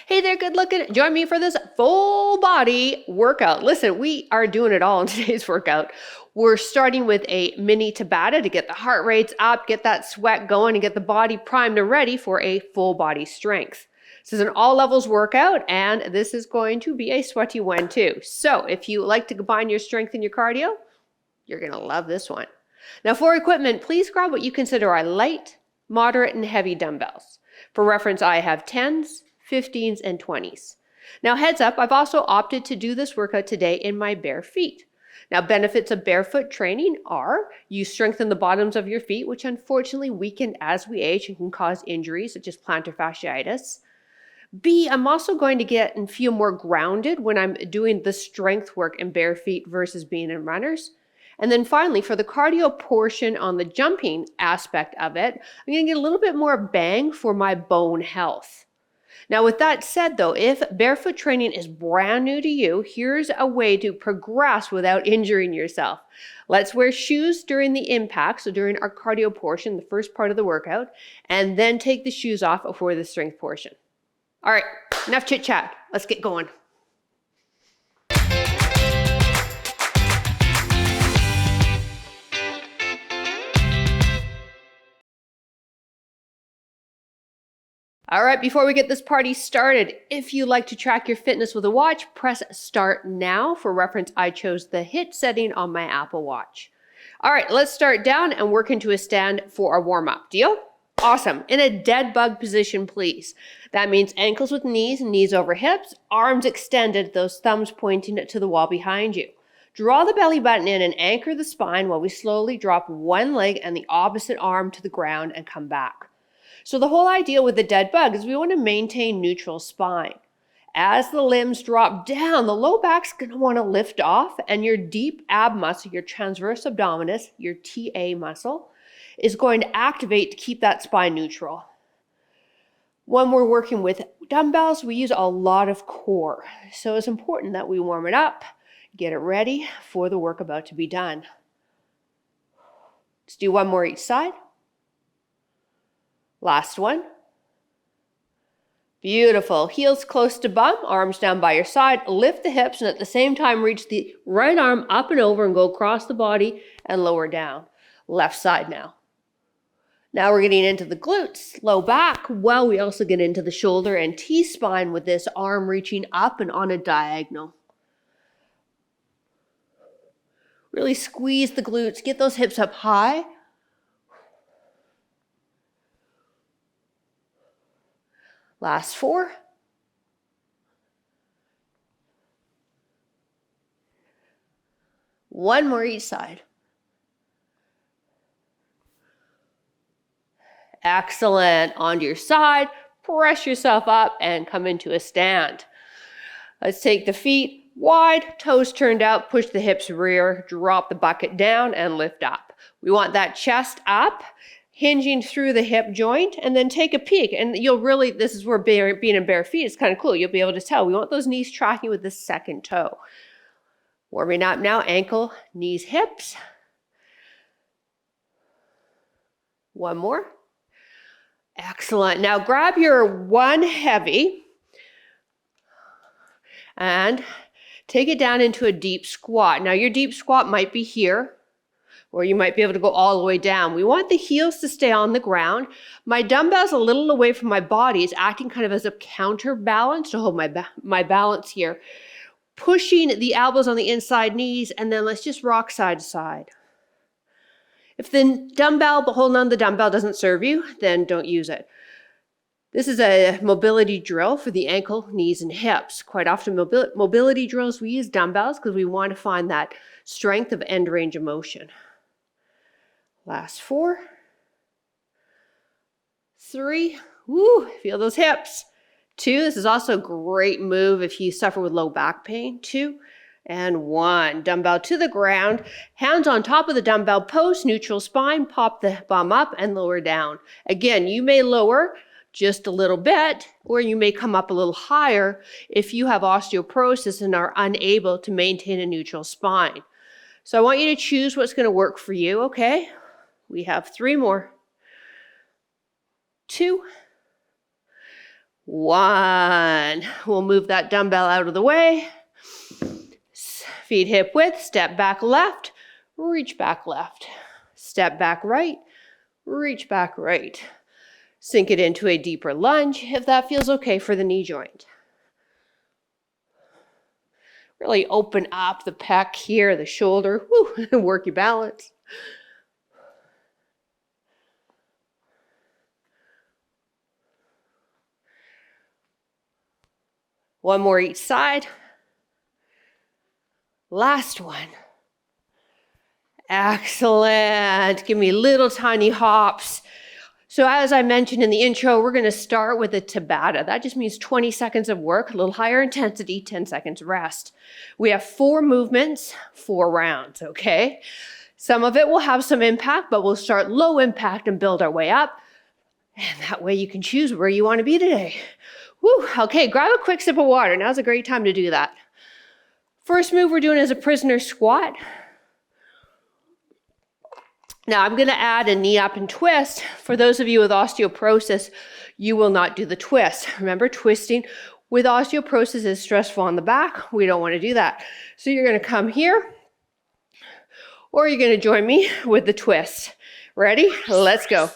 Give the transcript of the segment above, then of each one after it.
Hey there, good looking. Join me for this full body workout. Listen, we are doing it all in today's workout. We're starting with a mini Tabata to get the heart rates up, get that sweat going, and get the body primed and ready for a full body strength. This is an all levels workout, and this is going to be a sweaty one too. So if you like to combine your strength and your cardio, you're going to love this one. Now for equipment, please grab what you consider are light, moderate, and heavy dumbbells. For reference, I have 10s, 15s, and 20s. Now heads up, I've also opted to do this workout today in my bare feet. Now benefits of barefoot training are you strengthen the bottoms of your feet, which unfortunately weaken as we age and can cause injuries such as plantar fasciitis. B, I'm also going to get and feel more grounded when I'm doing the strength work in bare feet versus being in runners. And then finally, for the cardio portion on the jumping aspect of it, I'm going to get a little bit more bang for my bone health. Now, with that said, though, if barefoot training is brand new to you, here's a way to progress without injuring yourself. Let's wear shoes during the impact, so during our cardio portion, the first part of the workout, and then take the shoes off for the strength portion. All right, enough chit chat. Let's get going. All right, before we get this party started, if you like to track your fitness with a watch, press start now. For reference, I chose the HIIT setting on my Apple Watch. All right, let's start down and work into a stand for our warm-up. Deal? Awesome. In a dead bug position, please. That means ankles with knees, knees over hips, arms extended, those thumbs pointing to the wall behind you. Draw the belly button in and anchor the spine while we slowly drop one leg and the opposite arm to the ground and come back. So the whole idea with the dead bug is we want to maintain neutral spine. As the limbs drop down, the low back's going to want to lift off, and your deep ab muscle, your transverse abdominis, your TA muscle, is going to activate to keep that spine neutral. When we're working with dumbbells, we use a lot of core. So it's important that we warm it up, get it ready for the work about to be done. Let's do one more each side. Last one. Beautiful. Heels close to bum, arms down by your side. Lift the hips and at the same time reach the right arm up and over and go across the body and lower down. Left side now. Now we're getting into the glutes, low back, while we also get into the shoulder and T-spine with this arm reaching up and on a diagonal. Really squeeze the glutes, get those hips up high. Last 4. One more each side. Excellent. Onto your side, press yourself up and come into a stand. Let's take the feet wide, toes turned out, push the hips rear, drop the bucket down and lift up. We want that chest up, hinging through the hip joint, and then take a peek. And you'll really, this is where being in bare feet is kind of cool. You'll be able to tell. We want those knees tracking with the second toe. Warming up now, ankle, knees, hips. One more. Excellent. Now grab your one heavy and take it down into a deep squat. Now your deep squat might be here, or you might be able to go all the way down. We want the heels to stay on the ground. My dumbbell's a little away from my body. It's acting kind of as a counterbalance to hold my balance here. Pushing the elbows on the inside knees, and then let's just rock side to side. If the dumbbell, but holding on to the dumbbell doesn't serve you, then don't use it. This is a mobility drill for the ankle, knees, and hips. Quite often mobility drills, we use dumbbells because we want to find that strength of end range of motion. Last 4, 3, woo, feel those hips. 2, this is also a great move if you suffer with low back pain. 2, and 1. Dumbbell to the ground, hands on top of the dumbbell post, neutral spine, pop the bum up and lower down. Again, you may lower just a little bit, or you may come up a little higher if you have osteoporosis and are unable to maintain a neutral spine. So I want you to choose what's going to work for you, okay? We have 3 more. 2, 1. We'll move that dumbbell out of the way. Feet hip width, step back left, reach back left. Step back right, reach back right. Sink it into a deeper lunge if that feels okay for the knee joint. Really open up the pec here, the shoulder. Woo, work your balance. One more each side. Last one. Excellent. Give me little tiny hops. So as I mentioned in the intro, we're going to start with a Tabata. That just means 20 seconds of work, a little higher intensity, 10 seconds rest. We have 4 movements, 4 rounds, okay? Some of it will have some impact, but we'll start low impact and build our way up. And that way you can choose where you want to be today. Woo, okay, grab a quick sip of water. Now's a great time to do that. First move we're doing is a prisoner squat. Now I'm going to add a knee up and twist. For those of you with osteoporosis, you will not do the twist. Remember, twisting with osteoporosis is stressful on the back. We don't want to do that. So you're going to come here, or you're going to join me with the twist. Ready? Let's go.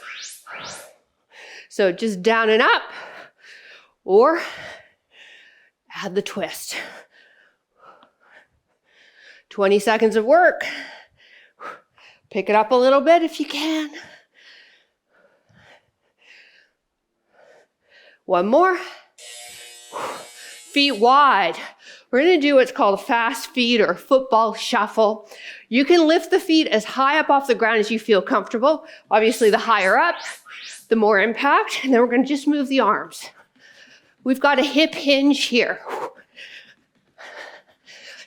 So just down and up, or add the twist. 20 seconds of work. Pick it up a little bit if you can. One more. Feet wide. We're going to do what's called a fast feet or football shuffle. You can lift the feet as high up off the ground as you feel comfortable. Obviously, the higher up, the more impact. And then we're going to just move the arms. We've got a hip hinge here.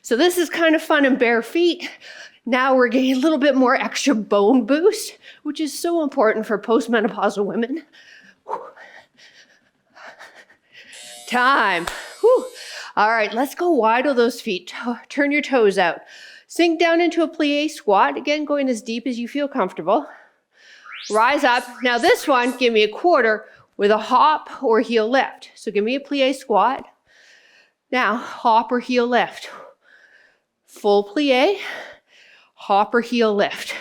So this is kind of fun in bare feet. Now we're getting a little bit more extra bone boost, which is so important for postmenopausal women. Time. Whew. All right, let's go wide with those feet. Turn your toes out. Sink down into a plie squat. Again, going as deep as you feel comfortable. Rise up. Now this one, give me a quarter with a hop or heel lift. So give me a plie squat. Now, hop or heel lift. Full plie. Hop or heel lift.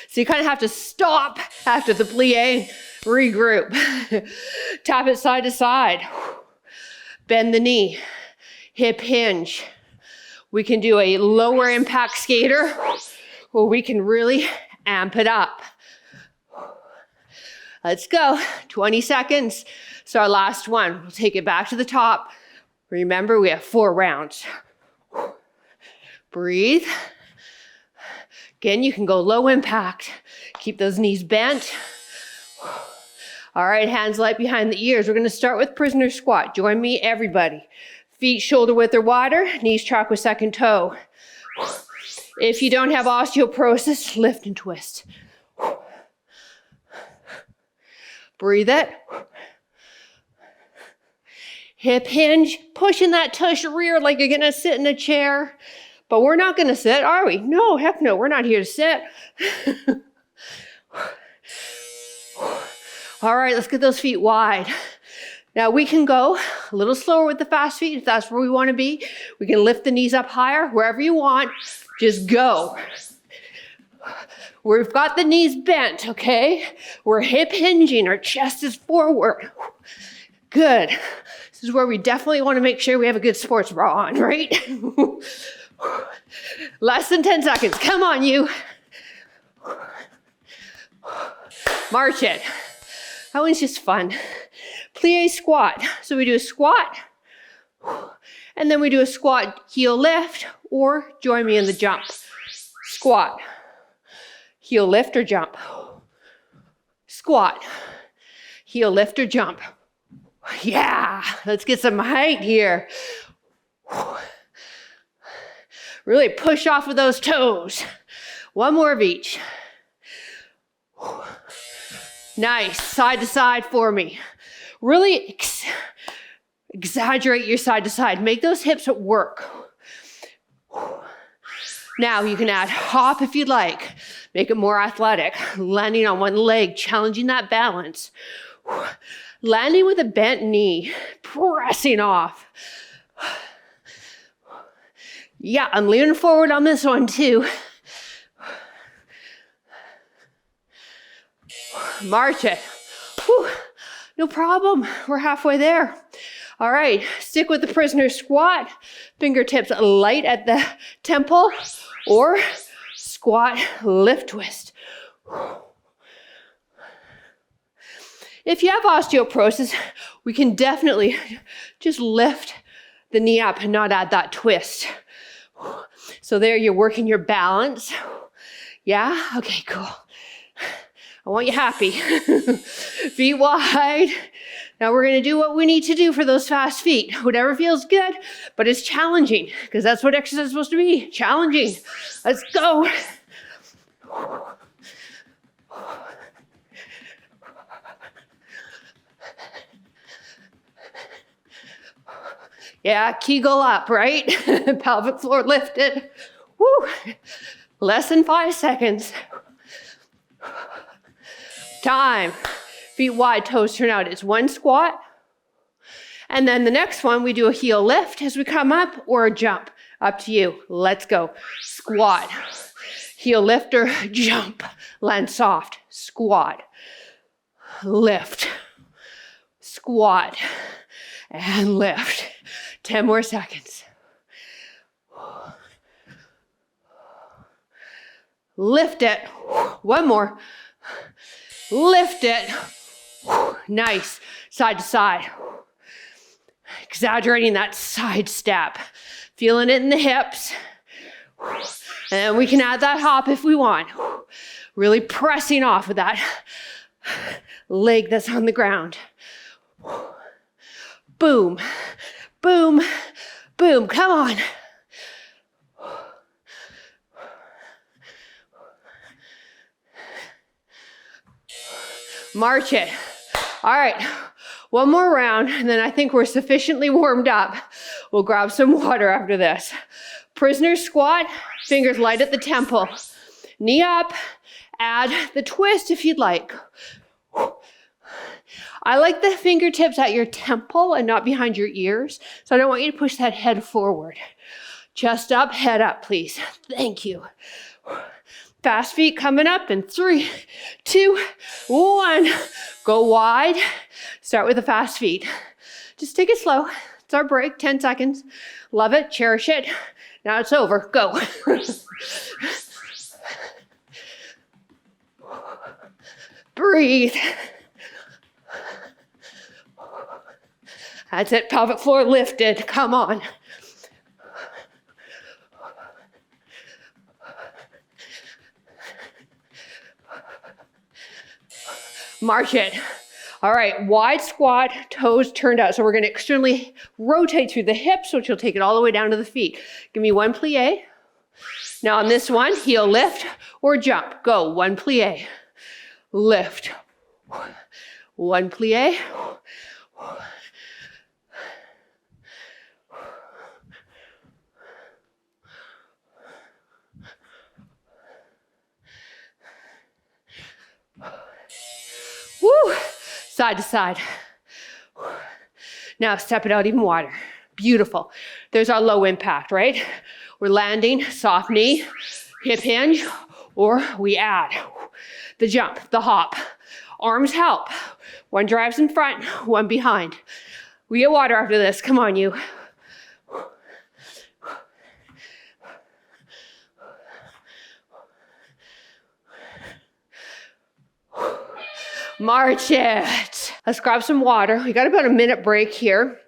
So you kind of have to stop after the plie, regroup. Tap it side to side. Bend the knee. Hip hinge. We can do a lower impact skater, or we can really amp it up. Let's go. 20 seconds. So our last one. We'll take it back to the top. Remember, we have 4 rounds. Breathe. Again, you can go low impact. Keep those knees bent. All right, hands light behind the ears. We're going to start with prisoner squat. Join me, everybody. Feet shoulder width or wider, knees track with second toe. If you don't have osteoporosis, lift and twist. Breathe it. Hip hinge, pushing that tush rear like you're gonna sit in a chair. But we're not gonna sit, are we? No, heck no, we're not here to sit. All right, let's get those feet wide. Now we can go a little slower with the fast feet if that's where we wanna be. We can lift the knees up higher, wherever you want, just go. We've got the knees bent, okay? We're hip hinging, our chest is forward. Good. This is where we definitely want to make sure we have a good sports bra on, right? Less than 10 seconds. Come on, you. March it. That one's just fun. Plie squat. So we do a squat, and then we do a squat heel lift, or join me in the jump. Squat. Heel lift or jump. Squat. Heel lift or jump. Yeah, let's get some height here. Really push off of those toes. One more of each. Nice, side to side for me. Really exaggerate your side to side. Make those hips work. Now you can add hop if you'd like. Make it more athletic. Landing on one leg, challenging that balance. Landing with a bent knee, pressing off. Yeah, I'm leaning forward on this one too. March it. Whew. No problem. We're halfway there. All right, stick with the prisoner squat. Fingertips light at the temple, or squat, lift, twist. If you have osteoporosis, we can definitely just lift the knee up and not add that twist. So there you're working your balance. Yeah? Okay, cool. I want you happy. Feet wide. Now we're going to do what we need to do for those fast feet. Whatever feels good, but it's challenging, because that's what exercise is supposed to be. Challenging. Let's go. Yeah, Kegel up, right? Pelvic floor lifted. Woo. Less than 5 seconds. Time. Feet wide, toes turn out. It's one squat. And then the next one, we do a heel lift as we come up, or a jump. Up to you. Let's go. Squat. Heel lift or jump. Land soft. Squat. Lift. Squat. And lift. 10 more seconds. Lift it. One more. Lift it. Nice. Side to side. Exaggerating that side step. Feeling it in the hips. And we can add that hop if we want. Really pressing off of that leg that's on the ground. Boom. Boom, boom, come on. March it. All right, one more round, and then I think we're sufficiently warmed up. We'll grab some water after this. Prisoner squat, fingers light at the temple. Knee up, add the twist if you'd like. I like the fingertips at your temple and not behind your ears. So I don't want you to push that head forward. Chest up, head up, please. Thank you. Fast feet coming up in 3, 2, 1. Go wide. Start with the fast feet. Just take it slow. It's our break, 10 seconds. Love it, cherish it. Now it's over, go. Breathe. That's it, pelvic floor lifted, come on. March it. All right, wide squat, toes turned out. So we're gonna externally rotate through the hips, which will take it all the way down to the feet. Give me one plie. Now on this one, heel lift or jump. Go, one plie. Lift. One plie. Woo! Side to side. Now step it out even wider. Beautiful. There's our low impact, right? We're landing, soft knee, hip hinge, or we add the jump, the hop. Arms help. One drives in front, one behind. We get water after this. Come on, you. March it. Let's grab some water. We got about a minute break here.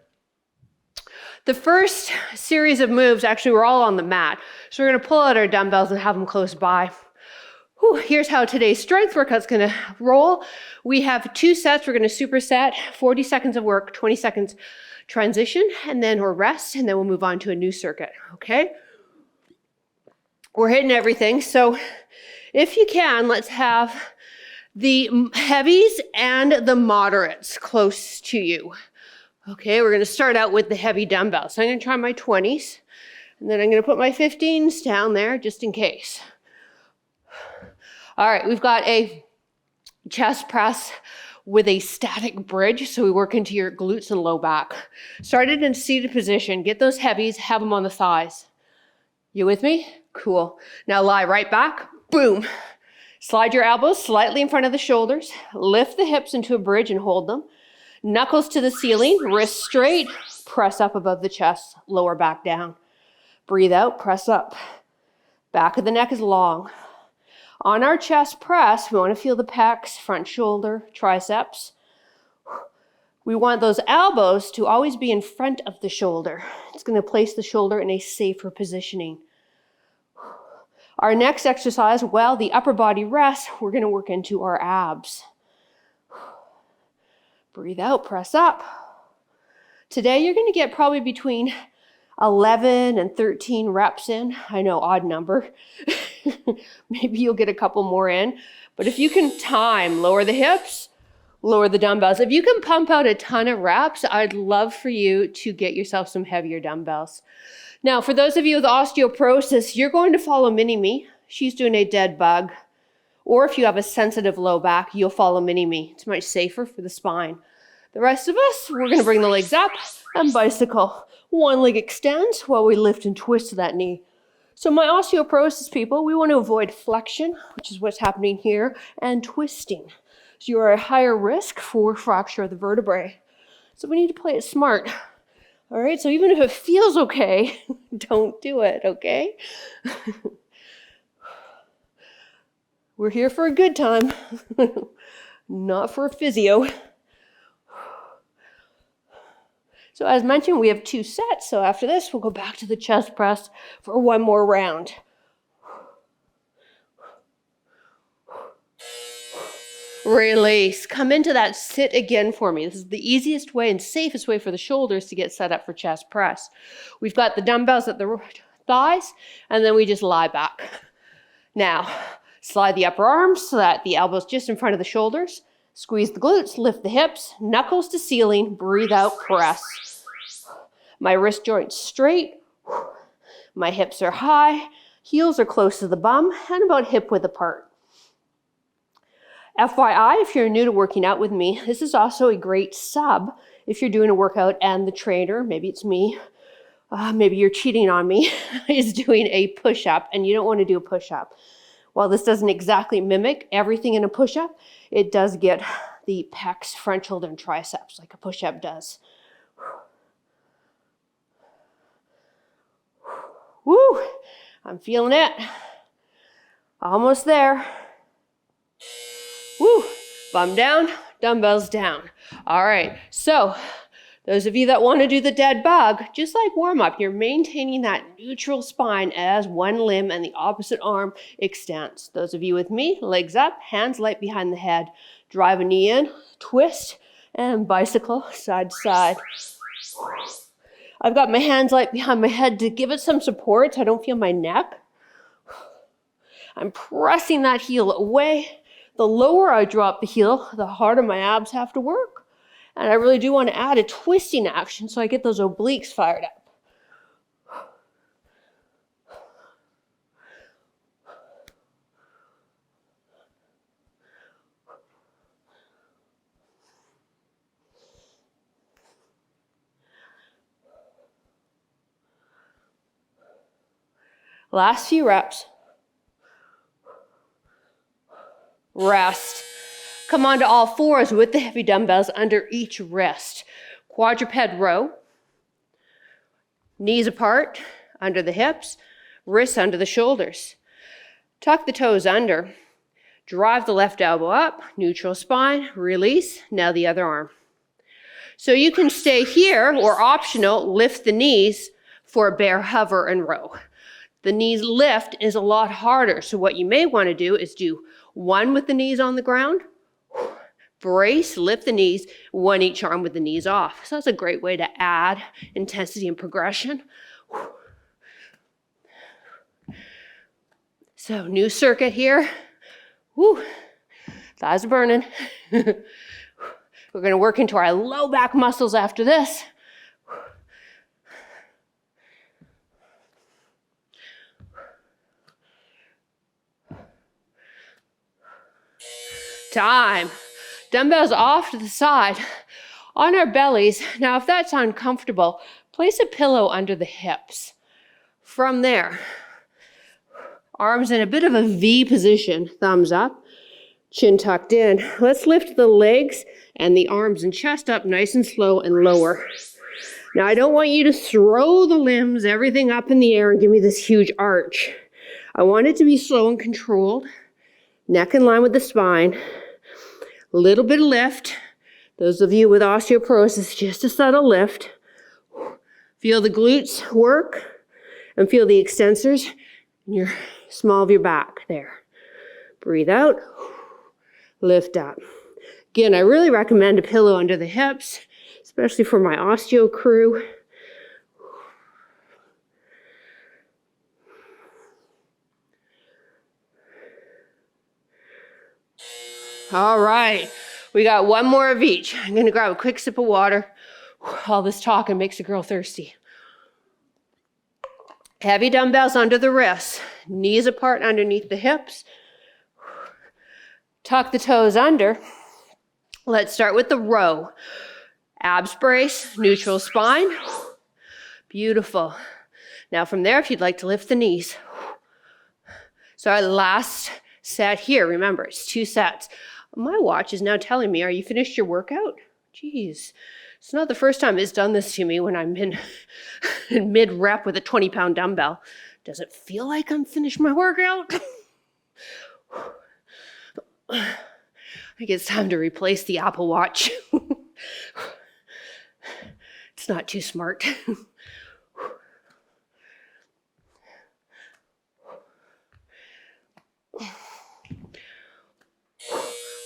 The first series of moves, actually, we're all on the mat. So we're going to pull out our dumbbells and have them close by. Whew, here's how today's strength workout's going to roll. We have 2 sets. We're going to superset, 40 seconds of work, 20 seconds transition, and then we'll rest, and then we'll move on to a new circuit, okay? We're hitting everything. So if you can, let's have the heavies and the moderates close to you. Okay, we're gonna start out with the heavy dumbbells. So I'm gonna try my 20s, and then I'm gonna put my 15s down there just in case. All right, we've got a chest press with a static bridge. So we work into your glutes and low back. Started in seated position. Get those heavies, have them on the thighs. You with me? Cool. Now lie right back. Boom. Slide your elbows slightly in front of the shoulders. Lift the hips into a bridge and hold them. Knuckles to the ceiling, wrists straight. Press up above the chest, lower back down. Breathe out, press up. Back of the neck is long. On our chest press, we want to feel the pecs, front shoulder, triceps. We want those elbows to always be in front of the shoulder. It's going to place the shoulder in a safer positioning. Our next exercise, while the upper body rests, we're going to work into our abs. Breathe out, press up. Today you're going to get probably between 11 and 13 reps in. I know, odd number. Maybe you'll get a couple more in. But if you can time, lower the hips, lower the dumbbells. If you can pump out a ton of reps, I'd love for you to get yourself some heavier dumbbells. Now, for those of you with osteoporosis, you're going to follow Mini-Me. She's doing a dead bug. Or if you have a sensitive low back, you'll follow Mini-Me. It's much safer for the spine. The rest of us, we're going to bring the legs up and bicycle. One leg extends while we lift and twist that knee. So my osteoporosis people, we want to avoid flexion, which is what's happening here, and twisting. So you're at a higher risk for fracture of the vertebrae. So we need to play it smart. All right, so even if it feels okay, don't do it, okay? We're here for a good time, not for a physio. So as mentioned, we have 2 sets. So after this, we'll go back to the chest press for one more round. Release. Come into that sit again for me. This is the easiest way and safest way for the shoulders to get set up for chest press. We've got the dumbbells at the thighs, and then we just lie back. Now, slide the upper arms so that the elbow's just in front of the shoulders. Squeeze the glutes, lift the hips, knuckles to ceiling, breathe out, press. My wrist joints straight. My hips are high, heels are close to the bum, and about hip width apart. FYI, if you're new to working out with me, this is also a great sub if you're doing a workout and the trainer, maybe it's me, maybe you're cheating on me, is doing a push-up and you don't want to do a push-up. While this doesn't exactly mimic everything in a push-up, it does get the pecs, front shoulder, and triceps like a push-up does. Woo! I'm feeling it. Almost there. Woo! Bum down, dumbbells down. All right, so those of you that want to do the dead bug, just like warm up, you're maintaining that neutral spine as one limb and the opposite arm extends. Those of you with me, legs up, hands light behind the head. Drive a knee in, twist, and bicycle side to side. I've got my hands light behind my head to give it some support so I don't feel my neck. I'm pressing that heel away. The lower I drop the heel, the harder my abs have to work. And I really do want to add a twisting action so I get those obliques fired up. Last few reps. Rest. Come onto all fours with the heavy dumbbells under each wrist. Quadruped row. Knees apart, under the hips, wrists under the shoulders. Tuck the toes under. Drive the left elbow up, neutral spine, release. Now the other arm. So you can stay here, or optional, lift the knees for a bear hover and row. The knees lift is a lot harder. So what you may want to do is do one with the knees on the ground, brace, lift the knees, one each arm with the knees off. So that's a great way to add intensity and progression. So new circuit here. Woo, thighs are burning. We're going to work into our low back muscles after this. Time. Dumbbells off to the side on our bellies. Now, if that's uncomfortable, place a pillow under the hips. From there, arms in a bit of a V position, thumbs up, chin tucked in. Let's lift the legs and the arms and chest up nice and slow and lower. Now, I don't want you to throw the limbs, everything up in the air and give me this huge arch. I want it to be slow and controlled, neck in line with the spine, a little bit of lift. Those of you with osteoporosis, just a subtle lift. Feel the glutes work and feel the extensors in your small of your back there. Breathe out, lift up. Again, I really recommend a pillow under the hips, especially for my osteo crew. All right, we got one more of each. I'm gonna grab a quick sip of water. All this talking makes a girl thirsty. Heavy dumbbells under the wrists, knees apart underneath the hips. Tuck the toes under. Let's start with the row. Abs brace, neutral spine. Beautiful. Now from there, if you'd like to lift the knees. So our last set here, remember, it's 2 sets. My watch is now telling me, are you finished your workout? Jeez, it's not the first time it's done this to me when I'm in mid-rep with a 20-pound dumbbell. Does it feel like I'm finished my workout? I think it's time to replace the Apple Watch. It's not too smart.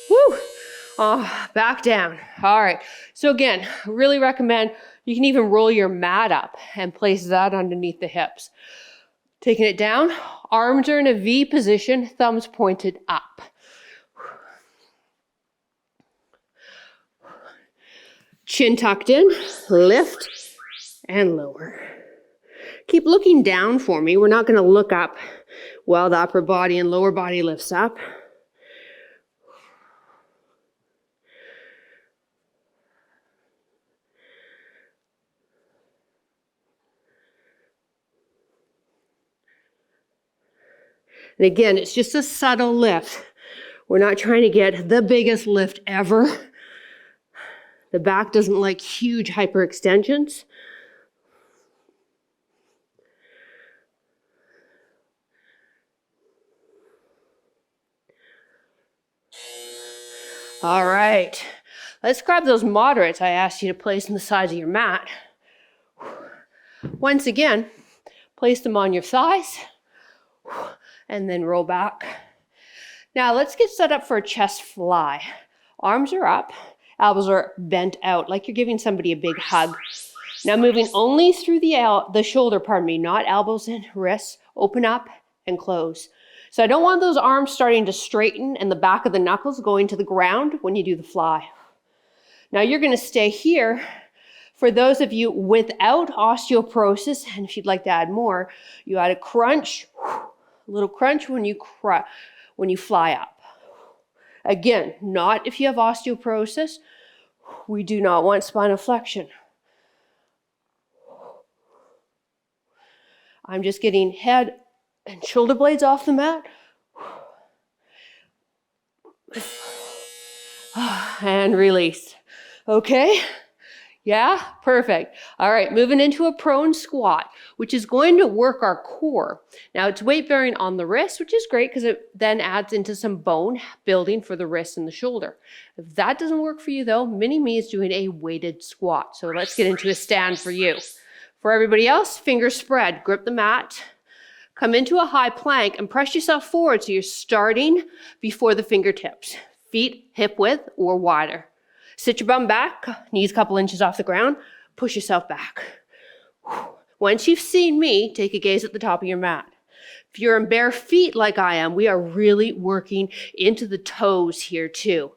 Woo! Oh, back down. All right. So again, really recommend you can even roll your mat up and place that underneath the hips. Taking it down, arms are in a V position, thumbs pointed up. Chin tucked in, lift and lower. Keep looking down for me. We're not going to look up while the upper body and lower body lifts up. And again, it's just a subtle lift. We're not trying to get the biggest lift ever. The back doesn't like huge hyperextensions. All right, let's grab those moderates I asked you to place on the sides of your mat. Once again, place them on your thighs and then roll back. Now let's get set up for a chest fly. Arms are up, elbows are bent out like you're giving somebody a big hug. Now moving only through the shoulder, not elbows in, wrists, open up and close. So I don't want those arms starting to straighten and the back of the knuckles going to the ground when you do the fly. Now you're gonna stay here. For those of you without osteoporosis, and if you'd like to add more, you add a crunch, a little crunch when you fly up. Again, not if you have osteoporosis. We do not want spinal flexion. I'm just getting head and shoulder blades off the mat. And release. Okay? Yeah, perfect. All right, moving into a prone squat, which is going to work our core. Now it's weight bearing on the wrist, which is great because it then adds into some bone building for the wrist and the shoulder. If that doesn't work for you though, Mini-Me is doing a weighted squat. So let's get into a stand for you. For everybody else, fingers spread, grip the mat, come into a high plank and press yourself forward so you're starting before the fingertips. Feet hip width or wider. Sit your bum back, knees a couple inches off the ground, push yourself back. Once you've seen me, take a gaze at the top of your mat. If you're in bare feet like I am, we are really working into the toes here too.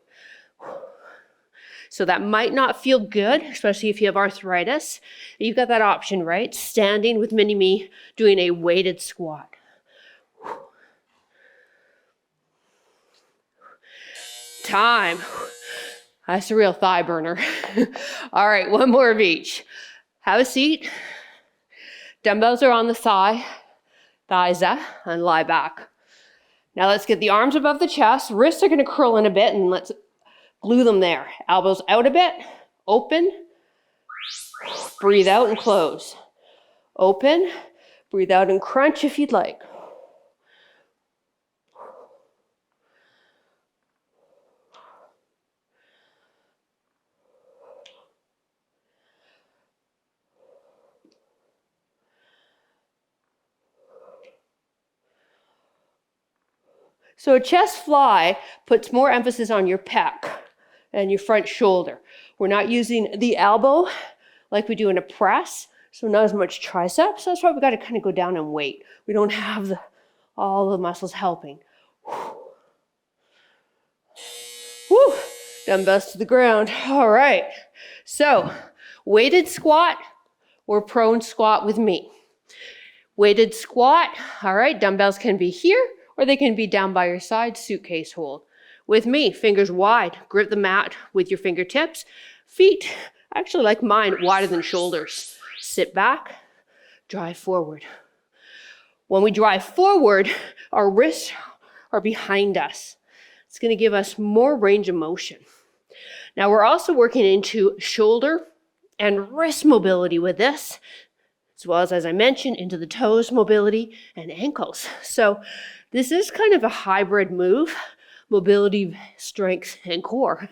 So that might not feel good, especially if you have arthritis. You've got that option, right? Standing with Mini-Me, doing a weighted squat. Time. That's a real thigh burner. All right, one more of each. Have a seat. Dumbbells are on the thighs up, and lie back. Now let's get the arms above the chest. Wrists are going to curl in a bit, and let's glue them there. Elbows out a bit. Open. Breathe out and close. Open. Breathe out and crunch if you'd like. So a chest fly puts more emphasis on your pec and your front shoulder. We're not using the elbow like we do in a press, so not as much triceps. That's why we've got to kind of go down and weight. We don't have all the muscles helping. Whew. Dumbbells to the ground. All right. So weighted squat or prone squat with me. Weighted squat. All right. Dumbbells can be here, or they can be down by your side, suitcase hold. With me, fingers wide, grip the mat with your fingertips. Feet, actually like mine, wider than shoulders. Sit back, drive forward. When we drive forward, our wrists are behind us. It's going to give us more range of motion. Now we're also working into shoulder and wrist mobility with this, as well as I mentioned, into the toes mobility and ankles. So this is kind of a hybrid move, mobility, strength, and core.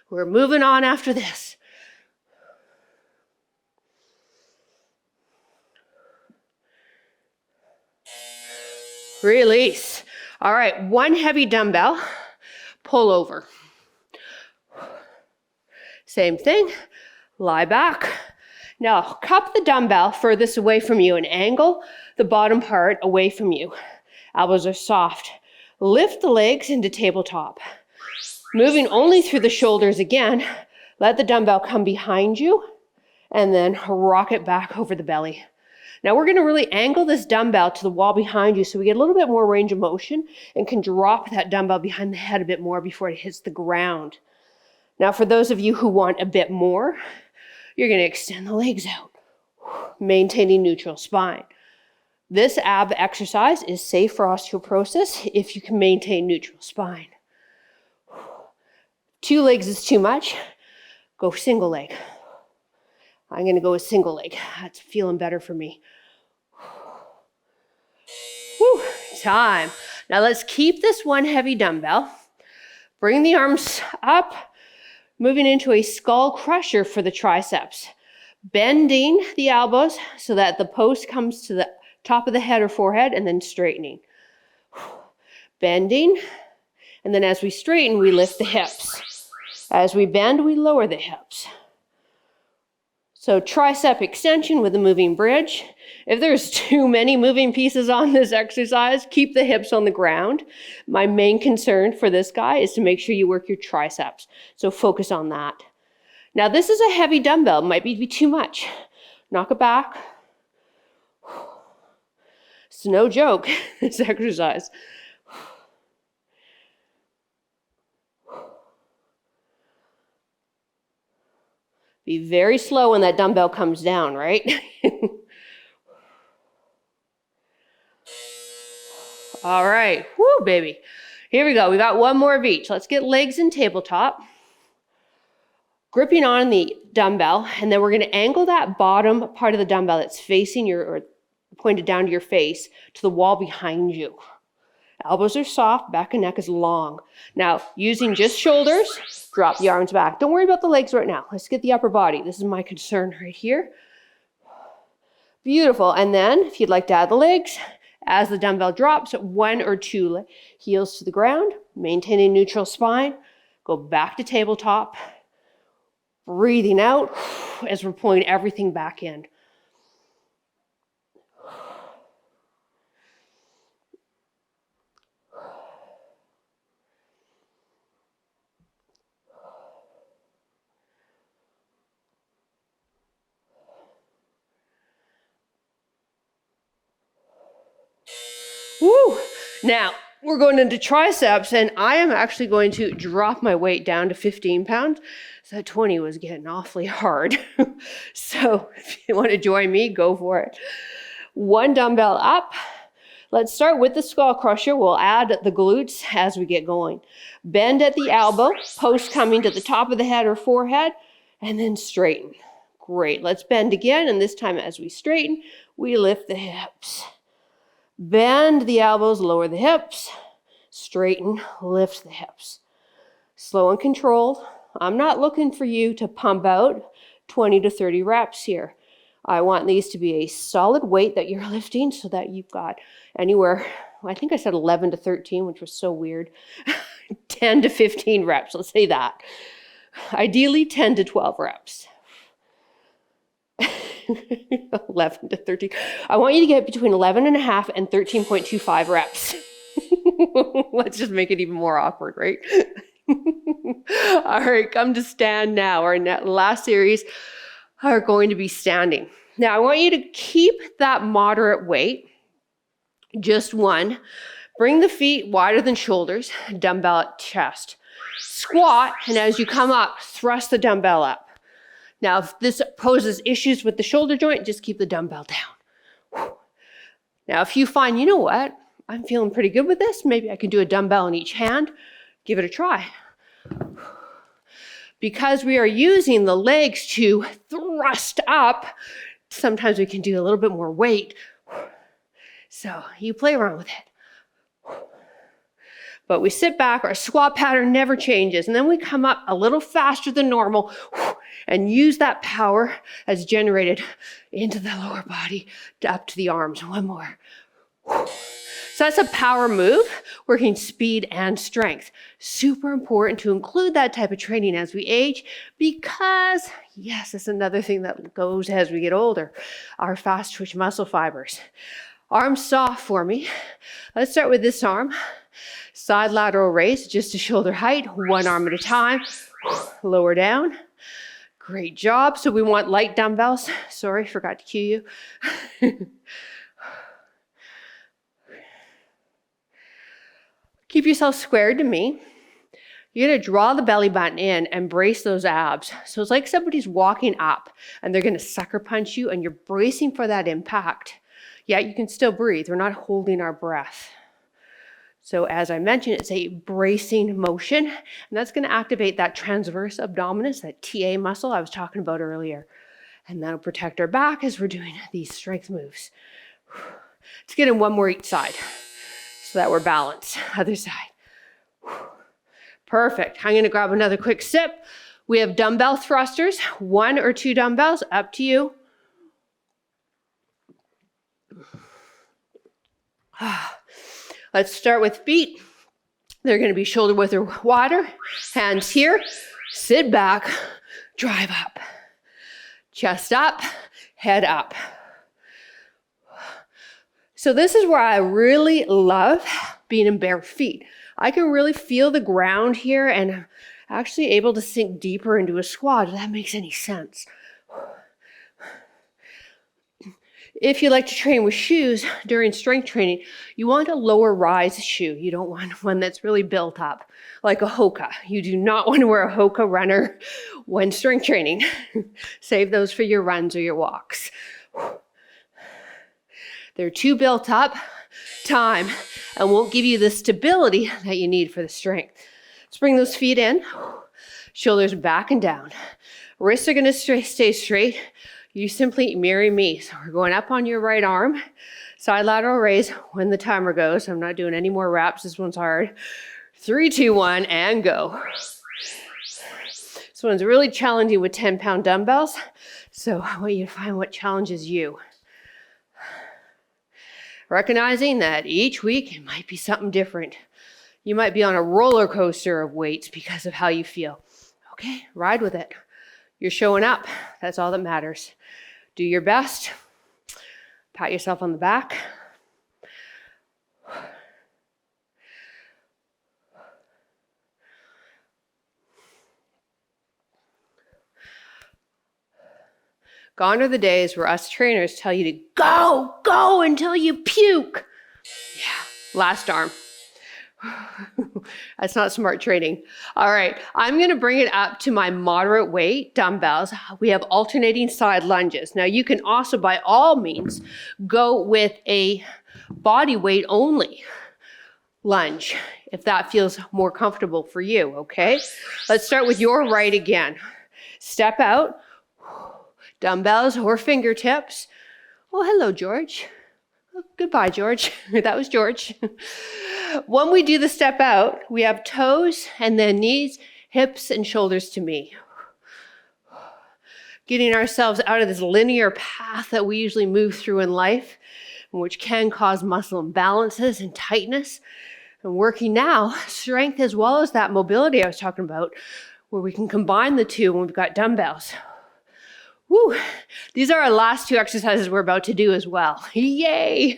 We're moving on after this. Release. All right, one heavy dumbbell, pull over. Same thing, lie back. Now, cup the dumbbell furthest away from you and angle the bottom part away from you. Elbows are soft. Lift the legs into tabletop. Moving only through the shoulders again, let the dumbbell come behind you and then rock it back over the belly. Now we're going to really angle this dumbbell to the wall behind you so we get a little bit more range of motion and can drop that dumbbell behind the head a bit more before it hits the ground. Now for those of you who want a bit more, you're going to extend the legs out, maintaining neutral spine. This ab exercise is safe for osteoporosis if you can maintain neutral spine. 2 legs is too much. Go single leg. I'm going to go with single leg. That's feeling better for me. Whew, time. Now let's keep this one heavy dumbbell. Bring the arms up, moving into a skull crusher for the triceps. Bending the elbows so that the post comes to the top of the head or forehead and then straightening. Bending, and then as we straighten, we lift the hips. As we bend, we lower the hips. So tricep extension with a moving bridge. If there's too many moving pieces on this exercise, keep the hips on the ground. My main concern for this guy is to make sure you work your triceps. So focus on that. Now this is a heavy dumbbell. It might be too much. Knock it back. It's no joke, this exercise. Be very slow when that dumbbell comes down, right? All right, whoo, baby. Here we go, we got one more of each. Let's get legs in tabletop. Gripping on the dumbbell, and then we're gonna angle that bottom part of the dumbbell that's facing your, or pointed down to your face, to the wall behind you. Elbows are soft, back and neck is long. Now, using just shoulders, drop the arms back. Don't worry about the legs right now. Let's get the upper body. This is my concern right here. Beautiful. And then, if you'd like to add the legs, as the dumbbell drops, 1 or 2 heels to the ground, maintaining neutral spine. Go back to tabletop. Breathing out as we're pulling everything back in. Woo! Now, we're going into triceps, and I am actually going to drop my weight down to 15 pounds. So that 20 was getting awfully hard. So if you want to join me, go for it. 1 dumbbell up. Let's start with the skull crusher. We'll add the glutes as we get going. Bend at the elbow, post coming to the top of the head or forehead, and then straighten. Great. Let's bend again, and this time as we straighten, we lift the hips. Bend the elbows, lower the hips, straighten, lift the hips. Slow and controlled. I'm not looking for you to pump out 20 to 30 reps here. I want these to be a solid weight that you're lifting so that you've got anywhere, I think I said 11 to 13, which was so weird. 10 to 15 reps, let's say that. Ideally 10 to 12 reps. 11 to 13. I want you to get between 11 and a half and 13.25 reps. Let's just make it even more awkward, right? All right, come to stand now. Our last series are going to be standing. Now, I want you to keep that moderate weight, just 1. Bring the feet wider than shoulders, dumbbell at chest. Squat, and as you come up, thrust the dumbbell up. Now, if this poses issues with the shoulder joint, just keep the dumbbell down. Now, if you find, you know what, I'm feeling pretty good with this, maybe I can do a dumbbell in each hand, give it a try. Because we are using the legs to thrust up, sometimes we can do a little bit more weight. So you play around with it. But we sit back, our squat pattern never changes, and then we come up a little faster than normal and use that power as generated into the lower body, up to the arms. 1 more. So that's a power move, working speed and strength. Super important to include that type of training as we age because, yes, it's another thing that goes as we get older, our fast twitch muscle fibers. Arms soft for me. Let's start with this arm. Side lateral raise, just to shoulder height, 1 arm at a time. Lower down. Great job. So we want light dumbbells. Sorry, forgot to cue you. Keep yourself squared to me. You're going to draw the belly button in and brace those abs. So it's like somebody's walking up and they're going to sucker punch you and you're bracing for that impact. Yet you can still breathe. We're not holding our breath. So as I mentioned, it's a bracing motion, and that's going to activate that transverse abdominis, that TA muscle I was talking about earlier. And that'll protect our back as we're doing these strength moves. Let's get in 1 more each side so that we're balanced. Other side. Perfect. I'm going to grab another quick sip. We have dumbbell thrusters, 1 or 2 dumbbells, up to you. Let's start with feet. They're going to be shoulder width or wider. Hands here. Sit back. Drive up. Chest up. Head up. So this is where I really love being in bare feet. I can really feel the ground here and I'm actually able to sink deeper into a squat, if that makes any sense. If you like to train with shoes during strength training, you want a lower rise shoe. You don't want one that's really built up, like a Hoka. You do not want to wear a Hoka runner when strength training. Save those for your runs or your walks. They're too built up, time, and won't give you the stability that you need for the strength. Let's bring those feet in, shoulders back and down. Wrists are going to stay straight. You simply mirror me. So we're going up on your right arm, side lateral raise when the timer goes. I'm not doing any more reps. This one's hard. 3, 2, 1, and go. This one's really challenging with 10-pound dumbbells. So I want you to find what challenges you. Recognizing that each week it might be something different. You might be on a roller coaster of weights because of how you feel. Okay, ride with it. You're showing up. That's all that matters. Do your best. Pat yourself on the back. Gone are the days where us trainers tell you to go until you puke. Yeah, Last arm. That's not smart training. All right, I'm gonna bring it up to my moderate weight dumbbells. We have alternating side lunges. Now you can also, by all means, go with a body weight only lunge if that feels more comfortable for you, okay? Let's start with your right again. Step out, dumbbells or fingertips. Oh, hello, George. Oh, goodbye, George. That was George. When we do the step out, we have toes and then knees, hips, and shoulders to me. Getting ourselves out of this linear path that we usually move through in life, which can cause muscle imbalances and tightness. And working now, strength as well as that mobility I was talking about, where we can combine the two when we've got dumbbells. Woo! These are our last two exercises we're about to do as well. Yay!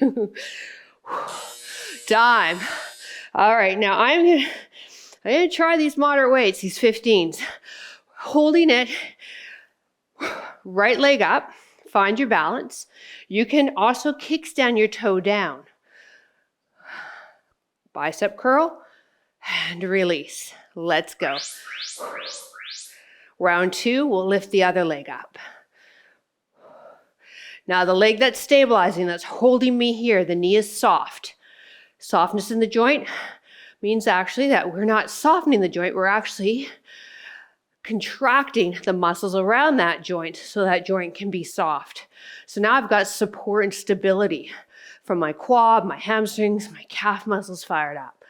Time. All right, now I'm gonna try these moderate weights, these 15s. Holding it, right leg up, find your balance. You can also kickstand your toe down. Bicep curl and release. Let's go. Round 2, we'll lift the other leg up. Now the leg that's stabilizing, that's holding me here, the knee is soft. Softness in the joint means actually that we're not softening the joint, we're actually contracting the muscles around that joint so that joint can be soft. So now I've got support and stability from my quad, my hamstrings, my calf muscles fired up.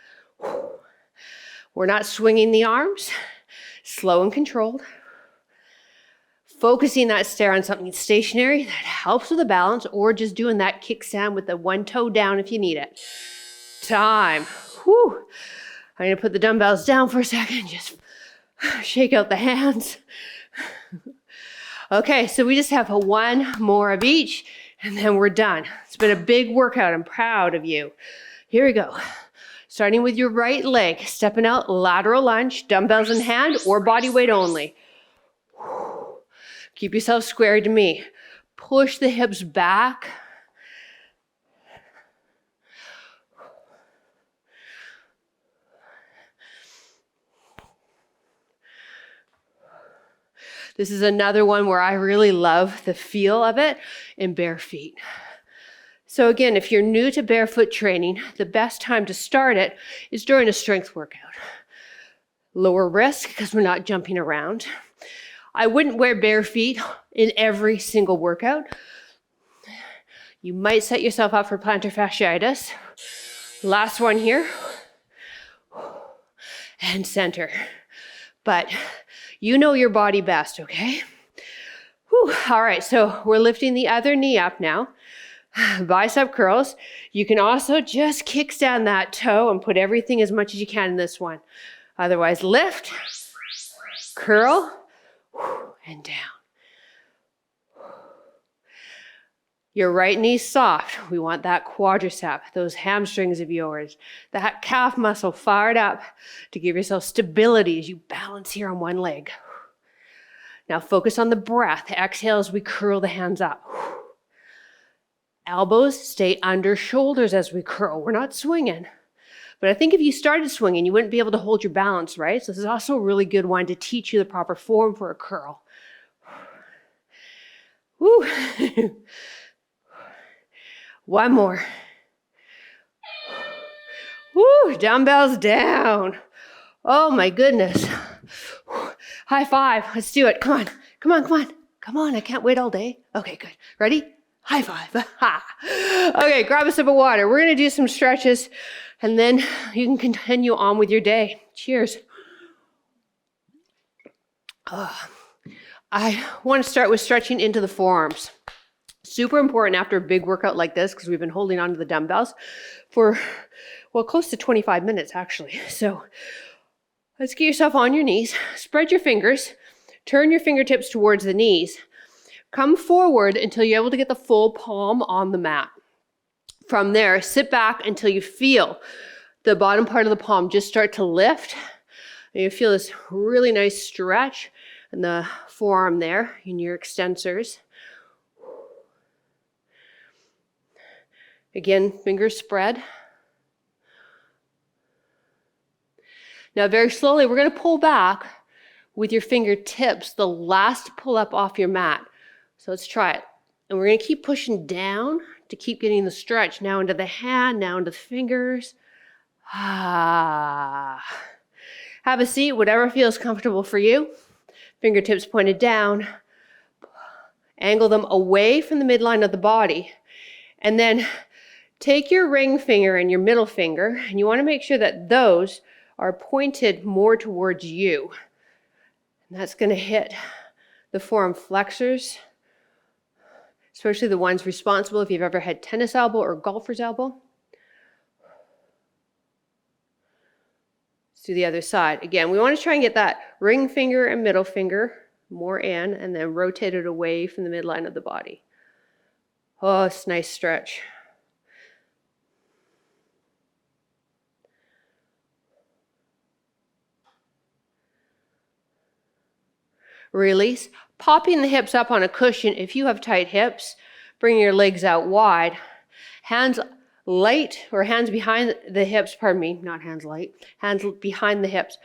We're not swinging the arms, slow and controlled. Focusing that stare on something stationary that helps with the balance, or just doing that kickstand with the one toe down if you need it. Time. Whew. I'm gonna put the dumbbells down for a second, just shake out the hands. Okay, so we just have one more of each, and then we're done. It's been a big workout. I'm proud of you. Here we go. Starting with your right leg, stepping out, lateral lunge, dumbbells in hand or body weight only. Keep yourself square to me. Push the hips back. This is another one where I really love the feel of it in bare feet. So again, if you're new to barefoot training, the best time to start it is during a strength workout. Lower risk because we're not jumping around. I wouldn't wear bare feet in every single workout. You might set yourself up for plantar fasciitis. Last one here. And center. But you know your body best, okay? Whew. All right, so we're lifting the other knee up now. Bicep curls. You can also just kickstand that toe and put everything as much as you can in this one. Otherwise, lift, curl, and down. Your right knee's soft. We want that quadricep, those hamstrings of yours, that calf muscle fired up to give yourself stability as you balance here on one leg. Now focus on the breath. Exhale as we curl the hands up. Elbows stay under shoulders as we curl. We're not swinging. But I think if you started swinging, you wouldn't be able to hold your balance, right? So this is also a really good one to teach you the proper form for a curl. Woo. One more. Woo, dumbbells down. Oh my goodness. High five. Let's do it. Come on. Come on, come on. Come on, I can't wait all day. Okay, good. Ready? High five. Okay, grab a sip of water. We're going to do some stretches and then you can continue on with your day. Cheers. I want to start with stretching into the forearms. Super important after a big workout like this because we've been holding on to the dumbbells for, well, close to 25 minutes actually. So let's get yourself on your knees. Spread your fingers. Turn your fingertips towards the knees. Come forward until you're able to get the full palm on the mat. From there, sit back until you feel the bottom part of the palm just start to lift. And you feel this really nice stretch in the forearm there in your extensors. Again, fingers spread. Now, very slowly, we're going to pull back with your fingertips, the last pull up off your mat. So let's try it. And we're going to keep pushing down to keep getting the stretch. Now into the hand, now into the fingers. Have a seat, whatever feels comfortable for you. Fingertips pointed down. Angle them away from the midline of the body. And then take your ring finger and your middle finger, and you want to make sure that those are pointed more towards you. And that's going to hit the forearm flexors, especially the ones responsible if you've ever had tennis elbow or golfer's elbow. Let's do the other side. Again, we want to try and get that ring finger and middle finger more in, and then rotate it away from the midline of the body. Oh, it's a nice stretch. Release. Popping the hips up on a cushion. If you have tight hips, bring your legs out wide. Hands light, or hands behind the hips, pardon me, not hands light, hands behind the hips.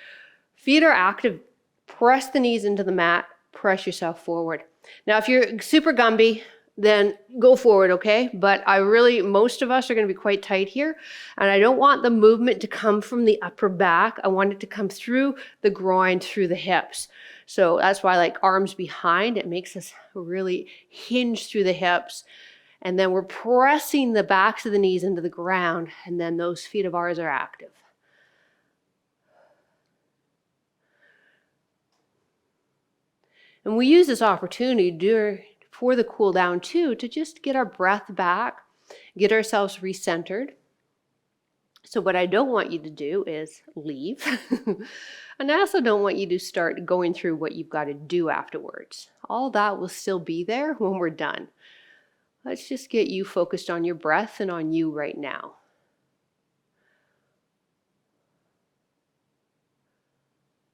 Feet are active. Press the knees into the mat. Press yourself forward. Now, if you're super Gumby, then go forward, okay? But most of us are going to be quite tight here, and I don't want the movement to come from the upper back. I want it to come through the groin, through the hips. So that's why I like arms behind. It makes us really hinge through the hips. And then we're pressing the backs of the knees into the ground, and then those feet of ours are active. And we use this opportunity for the cool down too, to just get our breath back, get ourselves recentered. So what I don't want you to do is leave. And I also don't want you to start going through what you've got to do afterwards. All that will still be there when we're done. Let's just get you focused on your breath and on you right now.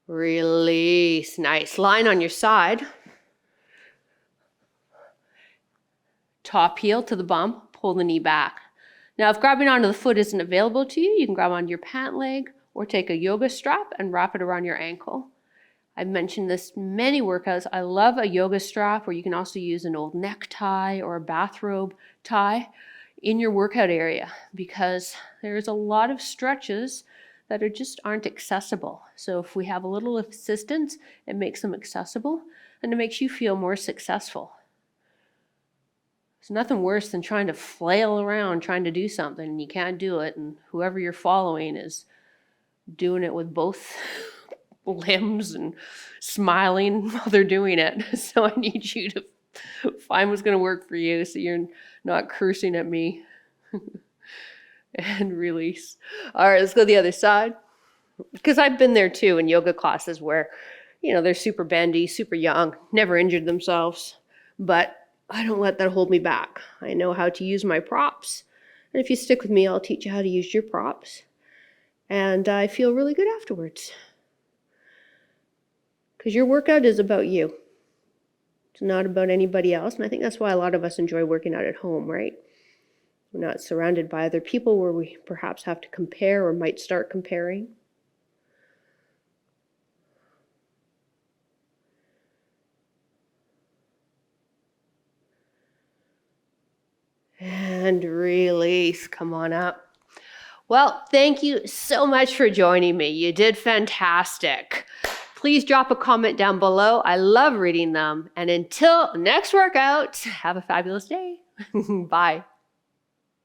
Release. Nice. Line on your side. Top heel to the bum. Pull the knee back. Now, if grabbing onto the foot isn't available to you, you can grab onto your pant leg or take a yoga strap and wrap it around your ankle. I've mentioned this in many workouts. I love a yoga strap, or you can also use an old necktie or a bathrobe tie in your workout area, because there's a lot of stretches that aren't accessible. So if we have a little assistance, it makes them accessible, and it makes you feel more successful. There's nothing worse than trying to flail around trying to do something and you can't do it, and whoever you're following is doing it with both limbs and smiling while they're doing it. So I need you to find what's going to work for you so you're not cursing at me. And release. All right, let's go the other side. Because I've been there too in yoga classes where, they're super bendy, super young, never injured themselves. But I don't let that hold me back. I know how to use my props. And if you stick with me, I'll teach you how to use your props. And I feel really good afterwards. Because your workout is about you. It's not about anybody else. And I think that's why a lot of us enjoy working out at home, right? We're not surrounded by other people where we perhaps have to compare or might start comparing. And release. Come on up. Well, thank you so much for joining me. You did fantastic. Please drop a comment down below. I love reading them. And until next workout, have a fabulous day. Bye.